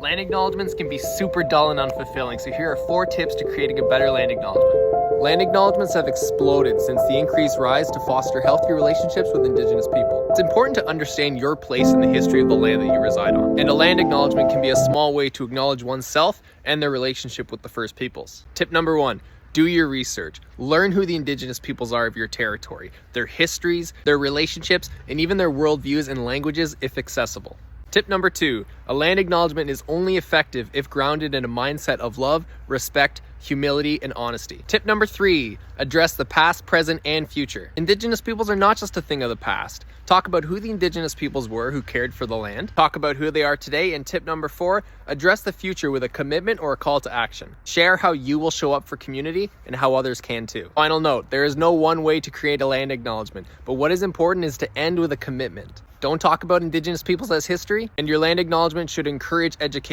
Land acknowledgements can be super dull and unfulfilling, so here are 4 tips to creating a better land acknowledgement. Land acknowledgements have exploded since the increased rise to foster healthy relationships with Indigenous people. It's important to understand your place in the history of the land that you reside on, and a land acknowledgement can be a small way to acknowledge oneself and their relationship with the First Peoples. Tip number 1. Do your research. Learn who the Indigenous peoples are of your territory, their histories, their relationships, and even their worldviews and languages if accessible. Tip number 2, a land acknowledgement is only effective if grounded in a mindset of love, respect, humility, and honesty. Tip number 3, address the past, present, and future. Indigenous peoples are not just a thing of the past. Talk about who the Indigenous peoples were who cared for the land. Talk about who they are today. And tip number 4, address the future with a commitment or a call to action. Share how you will show up for community and how others can too. Final note, there is no one way to create a land acknowledgement, but what is important is to end with a commitment. Don't talk about Indigenous peoples as history, and your land acknowledgement should encourage education